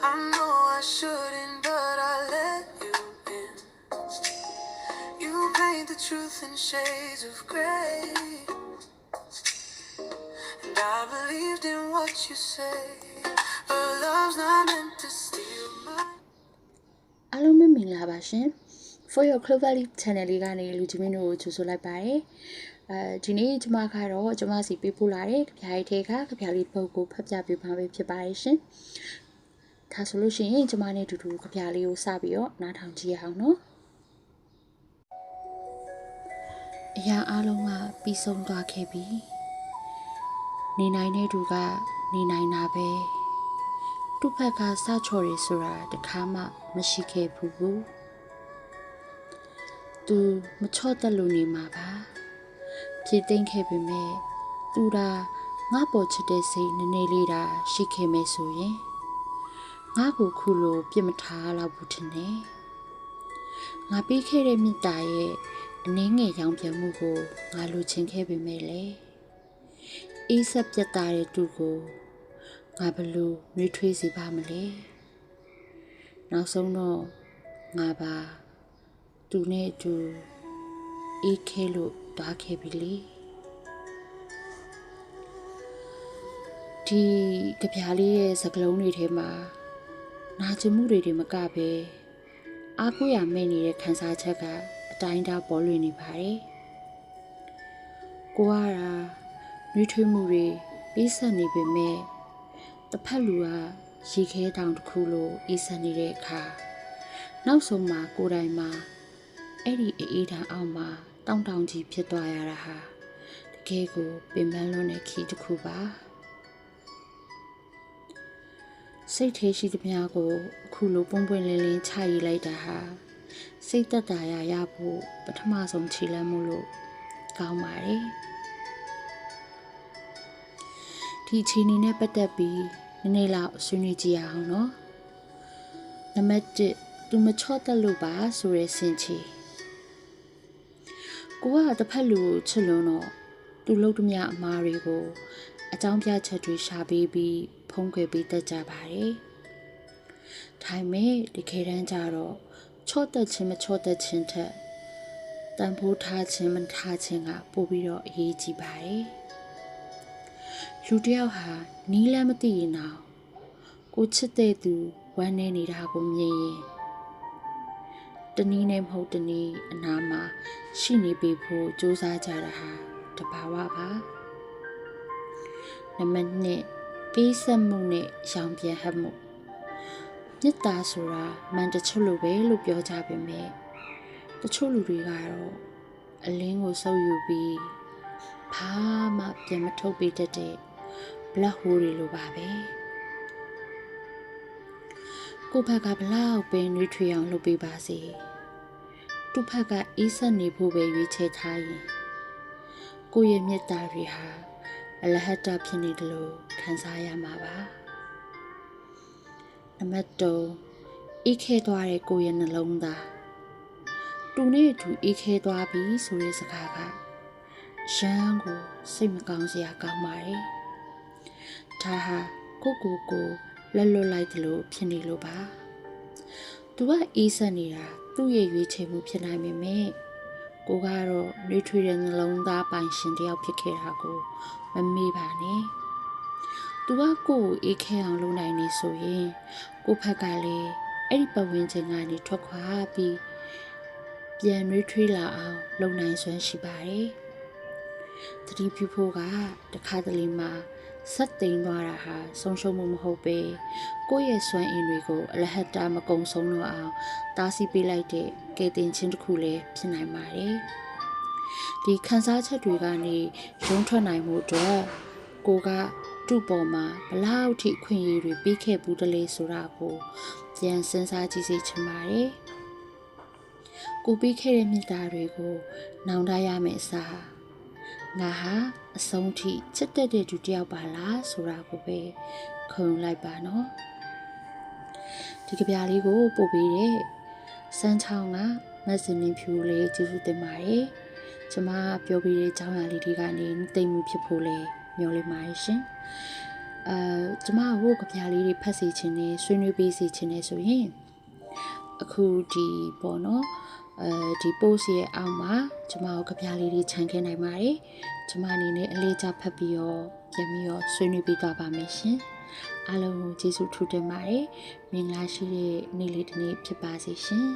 I know I shouldn't, but I let you in. You paint the truth in shades of gray, and I believed in what you say, but love's not meant to steal my. အားလုံးပဲမင်္ဂလာပါရှင် For Your Clover Leaf Channel လေးကနေလူချင်းမင်းတို့ကိုကြိုဆိုလိုက်ပါတယ်ဒီနေ့ကျွန်မကတော့ကျွန်မစီပေးပို့လာတဲ့ကြပြားလေးထဲကကြပြားလေးပုတ်ကိုဖတ်ပြပေးပါမယ်ဖြစ်ပါတယ်ရှင်ဒါဆိုလို့ရှိရင်ကျွန်မနဲ့အတူတူကြပြားလေးကိုစပြီးတော့နားထောင်ကြည့်ရအောင်နော်အရာအားလုံးကပြီးဆုံးသွားခဲ့ပြီနေနိုင်တဲ့သူကနေနိုင်တာပဲသူ့ဘက်ကစချော်ရီဆိုတာတခါမှမရှိခဲ့ဘူးသူမချော့တက်လို့နေမှာပါဖြစ်သိမ်းခဲ့ပေမဲ့သူဒါငါ့ပေါ်ချစ်တဲ့စိတ်နည်းနည်းလေးတာရှိခဲ့မယ်ဆိုရင်ငါ့ကိုခုလိုပြစ်မထားတော့ဘူးထင်တယ်ငါပြီးခဲ့တဲ့မြတ်တာရဲ့အနည်းငယ်ရောင်ပြန်မှုကိုငါလိုချင်ခဲ့ပေမဲ့လေအေးဆက်ပြတ်သားတဲ့သူကိုငါဘလို့နှွေးထွေးစီပါမလဲနောက်ဆုံးတော့ငါပါသူနဲ့အတူအေးခဲလို့တွားခဲ့ပြီလေဒီကြပြားလေးရဲ့စကားလုံးတွေထဲမှာနာကျင်မှုတွေမကပဲအားကိုးရမဲ့နေတဲ့ခံစားချက်ကအတိုင်းအတာပေါ်လွင်နေပါတယ်ကိုကတော့နှွေးထွေးမှုတွေပေးဆက်နေပေမဲ့တစ်ဖက်လူကရေခဲတောင်တစ်ခုလိုအေးဆက်နေတဲ့အခါနောက်ဆုံးမှာကိုယ်တိုင်မှာအဲ့ဒီအေးဓာတ်အောက်မှာတောင်းကြီးဖြစ်သွားရတာဟာတကယ်ကိုပင်ပန်းလွန်းတဲ့ခီးတစ်ခုပါစိတ်ထဲရှိသမျှကိုအခုလိုပွင့်ပွင့်လင်းလင်းချရေးလိုက်တာဟာစိတ်သက်သာရဖို့ပထမဆုံးခြေလှမ်းမှုလို့ကောင်းပါတယ်ဒီခြေအနေနဲ့ပတ်သက်ပြီးနည်းနည်းလောက်ဆွေးနွေးကြည့်အောင်နော်နံပါတ်1သူမချော့တက်လို့ပါဆိုရဲစင်ချီကိုကတစ်ဖက်လူကိုချစ်လို့တော့သူလုပ်သမျှအမားတွေကိုအကြောင်းပြချက်တွေရှာပေးပြီးဖုံးကွယ်ပေးတတ်ကြပါတယ်ဒါပေမဲ့ဒီခေတ်တန်းကြတော့ချော့တက်ခြင်းမချော့တက်ခြင်းထက်တန်ဖိုးထားခြင်းမထားခြင်းကပိုပြီးတော့အရေးကြီးပါတယ်လူတယောက်ဟာနီးလမ်းမသိရင်တော့ကိုချစ်တဲ့သူဝမ်းနေနေတာကိုမြင်ရင်တနည်းနဲ့မဟုတ်တနည်းအနာမှာရှိနေပြီဖို့စူးစမ်းကြတာဟာတဘာဝပါနံပါတ်2ပေးဆက်မှုနဲ့ရောင်ပြန်ဟပ်မှုမြတ်တာဆိုတာမန်တချို့လိုပဲလို့ပြောကြပေမဲ့တချို့လူတွေကတော့အလင်းကိုစုပ်ယူပြီးဘာမှပြန်မထုတ်ပေးတတ်တဲ့ဘလက်ဟိုးတွေလိုပါပဲကိုယ့်ဘက်ကဘလောက်ပဲနှွေးထွေးအောင်လုပ်ပေးပါစေသူ့ဘက်ကအေးဆက်နေဖို့ပဲရွေးချယ်ထားရင်ကိုယ့်ရဲ့မြတ်တာတွေဟာအလဟတ်တာဖြစ်နေတယ်လို့ခံစားရမှာပါနံပါတ်3အေးခဲသွားတဲ့ကိုယ့်ရဲ့နှလုံးသားသူနဲ့အတူအေးခဲသွားပြီဆိုတဲ့စကားကရမ်းကိုစိတ်မကောင်းစရာကောင်းပါတယ်ဒါဟာကိုလက်လွတ်လိုက်တယ်လို့ဖြစ်နေလို့ပါသူကအေးဆက်နေတာသူ့ရဲ့ရွေးချယ်မှုဖြစ်နိုင်ပေမဲ့ကိုကတော့နှွေးထွေးတဲ့နှလုံးသားပိုင်ရှင်တယောက်ဖြစ်ခဲ့တာကိုမမေ့ပါနဲ့သူကကိုယ်ကိုအေးခဲအောင်လုပ်နိုင်နေဆိုရင်ကိုယ့်ဘက်ကလည်းအဲ့ဒီပတ်ဝန်းကျင်ကနေထွက်ခွာပြီးပြန်နှွေးထွေးလာအောင်လုပ်နိုင်စွမ်းရှိပါတယ်တတိပြုဖို့ကတခါတလေမှာဆက်သိမ်းသွားတာဟာဆုံးရှုံးမှုမဟုတ်ပဲကိုယ့်ရဲ့စွမ်းအင်တွေကိုအလဟတ်တာမကုံဆုံးတော့အောင်တားဆီးပေးလိုက်တဲ့ကယ်တင်ခြင်းတစ်ခုလည်းဖြစ်နိုင်ပါတယ်ဒီခံစားချက်တွေကနေရုံးထွက်နိုင်မှုအတွက်ကိုကသူ့ပေါ်မှာဘလောက်ထိအခွင့်အရေးတွေပေးခဲ့ဘူးတလဲဆိုတာကိုပြန်စဉ်းစားကြည့်စေချင်ပါတယ်ကိုပေးခဲ့တဲ့မြတ်တာတွေကိုနောင်တရမယ်အစားငါဟာအဆုံးထိချစ်တဲ့သူတယောက်ပါလားဆိုတာကိုပဲခုံလိုက်ပါနော်ဒီကြပြားလေးကိုပို့ပေးတဲ့စမ်းချောင်းကမက်စင်နေဖြူလေးကျေးဇူးတင်ပါတယ်ကျမပြောပြတဲ့အကြောင်းအရာလေးတွေကနေသိမှုဖြစ်ဖို့လဲမျှော်လင့်ပါတယ်ရှင် ကျမတို့ကဗျာလေးတွေဖတ်စီခြင်းနဲ့ဆွေးနွေးပေးစီခြင်းနဲ့ဆိုရင်အခုဒီပေါ့နော်ဒီ post ရဲ့အောက်မှာကျမတို့ကဗျာလေးတွေခြံခဲ့နိုင်ပါတယ်ကျမအနေနဲ့အလေးထားဖတ်ပြီးတော့ပြန်ပြီးတော့ဆွေးနွေးပေးသွားပါမယ်ရှင်အားလုံးကိုကျေးဇူးထူးတင်ပါတယ်မင်္ဂလာရှိတဲ့နေ့လေးတစ်နေ့ဖြစ်ပါစေရှင်